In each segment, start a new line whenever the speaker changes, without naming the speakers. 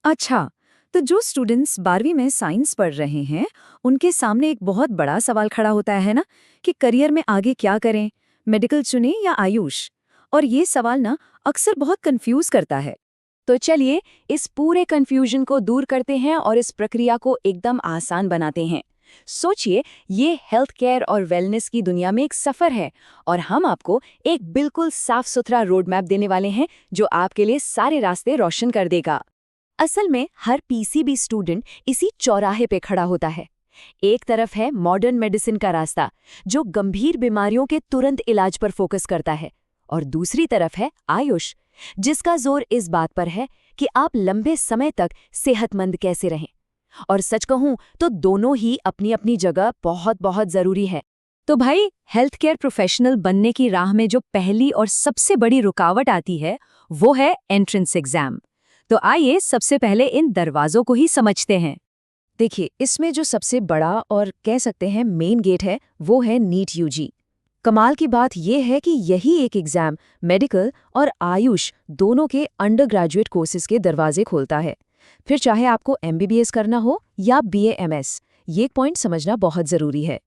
अच्छा, तो जो स्टूडेंट्स 12वीं में साइंस पढ़ रहे हैं, उनके सामने एक बहुत बड़ा सवाल खड़ा होता है ना कि करियर में आगे क्या करें, मेडिकल चुनें या आयुष? और ये सवाल ना अक्सर बहुत कंफ्यूज करता है।
तो चलिए इस पूरे कंफ्यूजन को दूर करते हैं और इस प्रक्रिया को एकदम आसान बनाते हैं। सोचिए, ये हेल्थ केयर और वेलनेस की दुनिया में एक सफर है और हम आपको एक बिल्कुल साफ सुथरा रोड मैप देने वाले हैं जो आपके लिए सारे रास्ते रोशन कर देगा। असल में हर पीसीबी स्टूडेंट इसी चौराहे पे खड़ा होता है। एक तरफ है मॉडर्न मेडिसिन का रास्ता जो गंभीर बीमारियों के तुरंत इलाज पर फोकस करता है, और दूसरी तरफ है आयुष जिसका जोर इस बात पर है कि आप लंबे समय तक सेहतमंद कैसे रहें। और सच कहूं तो दोनों ही अपनी अपनी जगह बहुत बहुत जरूरी है।
तो भाई, हेल्थ केयर प्रोफेशनल बनने की राह में जो पहली और सबसे बड़ी रुकावट आती है, वो है एंट्रेंस एग्जाम। तो आइए सबसे पहले इन दरवाजों को ही समझते हैं। देखिए, इसमें जो सबसे बड़ा और कह सकते हैं मेन गेट है, वो है नीट यूजी। कमाल की बात यह है कि यही एक एग्जाम मेडिकल और आयुष दोनों के अंडर ग्रेजुएट कोर्सेज के दरवाजे खोलता है। फिर चाहे आपको एमबीबीएस करना हो या बीएएमएस, ये पॉइंट समझना बहुत जरूरी है।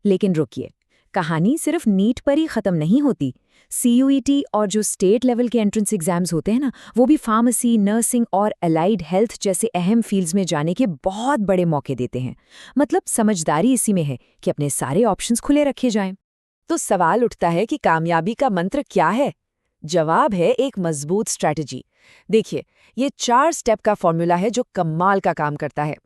लेकिन रुकिए, कहानी सिर्फ नीट पर ही खत्म नहीं होती। सीयूईटी और जो स्टेट लेवल के एंट्रेंस एग्जाम्स होते हैं ना, वो भी फार्मेसी, नर्सिंग और अलाइड हेल्थ जैसे अहम फील्ड्स में जाने के बहुत बड़े मौके देते हैं। मतलब समझदारी इसी में है कि अपने सारे ऑप्शंस खुले रखे जाएं।
तो सवाल उठता है कि कामयाबी का मंत्र क्या है? जवाब है एक मजबूत स्ट्रैटेजी। देखिए, ये 4 स्टेप का फॉर्मूला है जो कमाल का काम करता है।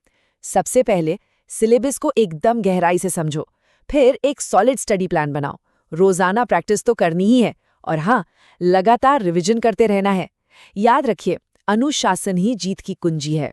सबसे पहले सिलेबस को एकदम गहराई से समझो, फिर एक सॉलिड स्टडी प्लान बनाओ। रोजाना प्रैक्टिस तो करनी ही है, और हाँ, लगातार रिवीजन करते रहना है। याद रखिए, अनुशासन ही जीत की कुंजी है।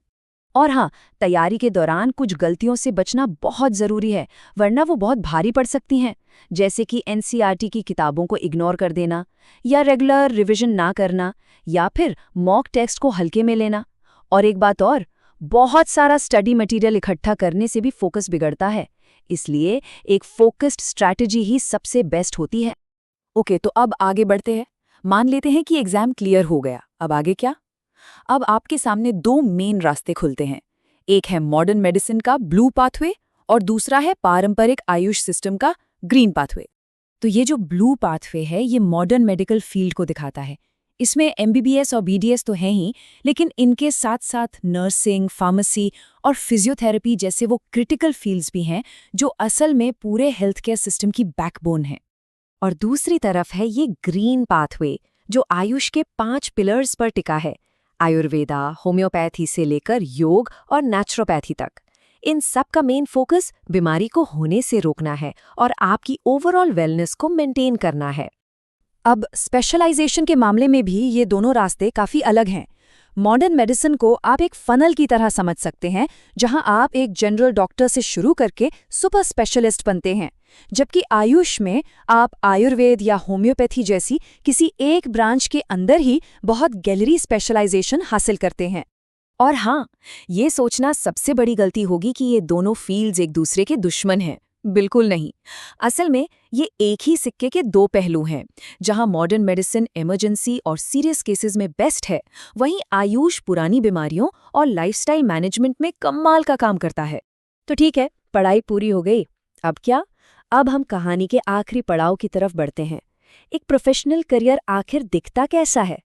और हाँ, तैयारी के दौरान कुछ गलतियों से बचना बहुत ज़रूरी है, वरना वो बहुत भारी पड़ सकती हैं। जैसे कि एनसीईआरटी की किताबों को इग्नोर कर देना, या रेगुलर रिवीजन ना करना, या फिर मॉक टेस्ट को हल्के में लेना। और एक बात और, बहुत सारा स्टडी मटेरियल इकट्ठा करने से भी फोकस बिगड़ता है। इसलिए एक फोकस्ड स्ट्रैटेजी ही सबसे बेस्ट होती है।
ओके, तो अब आगे बढ़ते हैं। मान लेते हैं कि एग्जाम क्लियर हो गया। अब आगे क्या? अब आपके सामने 2 मेन रास्ते खुलते हैं। एक है मॉडर्न मेडिसिन का ब्लू पाथवे और दूसरा है पारंपरिक आयुष सिस्टम का ग्रीन पाथवे।
तो ये जो ब्लू पाथवे है, ये मॉडर्न मेडिकल फील्ड को दिखाता है। इसमें एमबीबीएस और बीडीएस तो हैं ही, लेकिन इनके साथ साथ नर्सिंग, फार्मेसी और फिजियोथेरेपी जैसे वो क्रिटिकल फील्ड्स भी हैं जो असल में पूरे हेल्थ केयर सिस्टम की बैकबोन है। और दूसरी तरफ है ये ग्रीन पाथवे जो आयुष के 5 पिलर्स पर टिका है, आयुर्वेदा, होम्योपैथी से लेकर योग और नेचुरोपैथी तक। इन सब का मेन फोकस बीमारी को होने से रोकना है और आपकी ओवरऑल वेलनेस को मेंटेन करना है। अब स्पेशलाइजेशन के मामले में भी ये दोनों रास्ते काफ़ी अलग हैं। मॉडर्न मेडिसिन को आप एक फनल की तरह समझ सकते हैं, जहां आप एक जनरल डॉक्टर से शुरू करके सुपर स्पेशलिस्ट बनते हैं, जबकि आयुष में आप आयुर्वेद या होम्योपैथी जैसी किसी एक ब्रांच के अंदर ही बहुत गहरी स्पेशलाइजेशन हासिल करते हैं। और हाँ, ये सोचना सबसे बड़ी गलती होगी कि ये दोनों फील्ड्स एक दूसरे के दुश्मन हैं। बिल्कुल नहीं। असल में ये एक ही सिक्के के 2 पहलू हैं। जहां मॉडर्न मेडिसिन इमरजेंसी और सीरियस केसेस में बेस्ट है, वहीं आयुष पुरानी बीमारियों और लाइफस्टाइल मैनेजमेंट में कमाल का काम करता है। तो ठीक है, पढ़ाई पूरी हो गई। अब क्या? अब हम कहानी के आखिरी पड़ाव की तरफ बढ़ते हैं। एक प्रोफेशनल करियर आखिर दिखता कैसा है?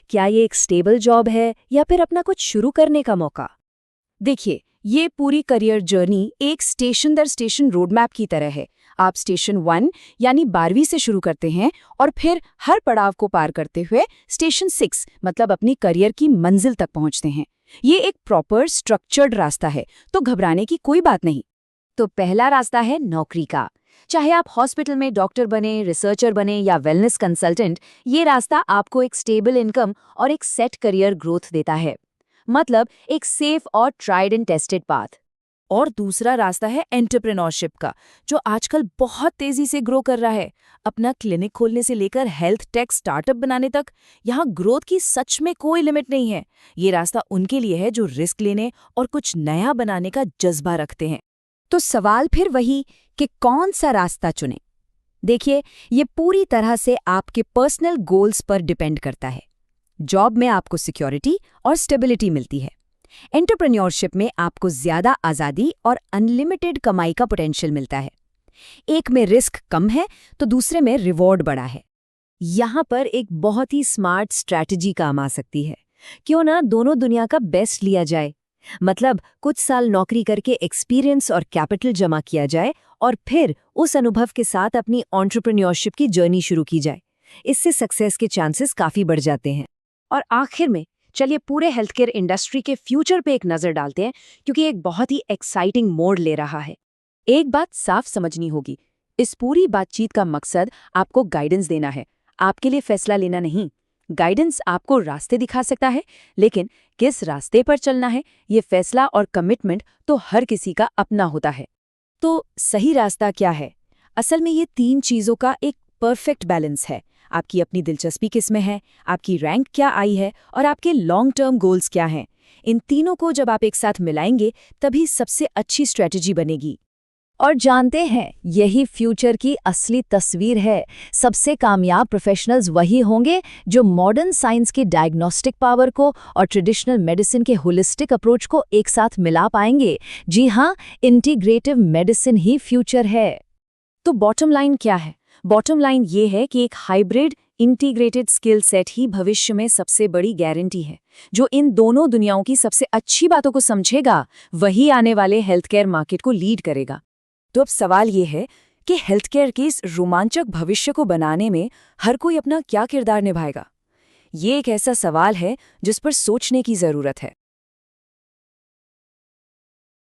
क्या ये एक स्टेबल जॉब है या फिर अपना कुछ शुरू करने का मौका? देखिए, ये पूरी करियर जर्नी एक स्टेशन दर स्टेशन रोड मैप की तरह है। आप स्टेशन 1 यानी 12वीं से शुरू करते हैं और फिर हर पड़ाव को पार करते हुए स्टेशन 6 मतलब अपनी करियर की मंजिल तक पहुंचते हैं। ये एक प्रॉपर स्ट्रक्चर्ड रास्ता है, तो घबराने की कोई बात नहीं। तो पहला रास्ता है नौकरी का। चाहे आप हॉस्पिटल में डॉक्टर बने, रिसर्चर बने या वेलनेस कंसल्टेंट, ये रास्ता आपको एक स्टेबल इनकम और एक सेट करियर ग्रोथ देता है। मतलब एक सेफ और ट्राइड एंड टेस्टेड पाथ। और दूसरा रास्ता है एंटरप्रेन्योरशिप का, जो आजकल बहुत तेजी से ग्रो कर रहा है। अपना क्लिनिक खोलने से लेकर हेल्थ टेक स्टार्टअप बनाने तक, यहाँ ग्रोथ की सच में कोई लिमिट नहीं है। ये रास्ता उनके लिए है जो रिस्क लेने और कुछ नया बनाने का जज्बा रखते हैं। तो सवाल फिर वही कि कौन सा रास्ता चुनें? देखिए, ये पूरी तरह से आपके पर्सनल गोल्स पर डिपेंड करता है। जॉब में आपको सिक्योरिटी और स्टेबिलिटी मिलती है।
एंटरप्रेन्योरशिप में आपको ज्यादा आज़ादी और अनलिमिटेड कमाई का पोटेंशियल मिलता है। एक में रिस्क कम है तो दूसरे में रिवॉर्ड बड़ा है। यहाँ पर एक बहुत ही स्मार्ट स्ट्रैटेजी काम आ सकती है। क्यों ना दोनों दुनिया का बेस्ट लिया जाए। मतलब कुछ साल नौकरी करके एक्सपीरियंस और कैपिटल जमा किया जाए और फिर उस अनुभव के साथ अपनी एंटरप्रेन्योरशिप की जर्नी शुरू की जाए। इससे सक्सेस के चांसेस काफ़ी बढ़ जाते हैं। और आखिर में चलिए पूरे हेल्थ केयर इंडस्ट्री के फ्यूचर पे एक नज़र डालते हैं, क्योंकि एक बहुत ही एक्साइटिंग मोड़ ले रहा है। एक बात साफ समझनी होगी, इस पूरी बातचीत का मकसद आपको गाइडेंस देना है, आपके लिए फैसला लेना नहीं। गाइडेंस आपको रास्ते दिखा सकता है, लेकिन किस रास्ते पर चलना है, ये फैसला और कमिटमेंट तो हर किसी का अपना होता है। तो सही रास्ता क्या है? असल में ये 3 चीज़ों का एक परफेक्ट बैलेंस है। आपकी अपनी दिलचस्पी किस में है, आपकी रैंक क्या आई है और आपके लॉन्ग टर्म गोल्स क्या हैं। इन तीनों को जब आप एक साथ मिलाएंगे तभी सबसे अच्छी स्ट्रैटेजी बनेगी। और जानते हैं, यही फ्यूचर की असली तस्वीर है। सबसे कामयाब प्रोफेशनल्स वही होंगे जो मॉडर्न साइंस के डायग्नोस्टिक पावर को और ट्रेडिशनल मेडिसिन के होलिस्टिक अप्रोच को एक साथ मिला पाएंगे। जी हाँ, इंटीग्रेटिव मेडिसिन ही फ्यूचर है। तो बॉटम लाइन क्या है? बॉटम लाइन ये है कि एक हाइब्रिड इंटीग्रेटेड स्किल सेट ही भविष्य में सबसे बड़ी गारंटी है। जो इन दोनों दुनियाओं की सबसे अच्छी बातों को समझेगा, वही आने वाले हेल्थ केयर मार्केट को लीड करेगा। तो अब सवाल ये है कि हेल्थ केयर के इस रोमांचक भविष्य को बनाने में हर कोई अपना क्या किरदार निभाएगा? ये एक ऐसा सवाल है जिस पर सोचने की ज़रूरत है।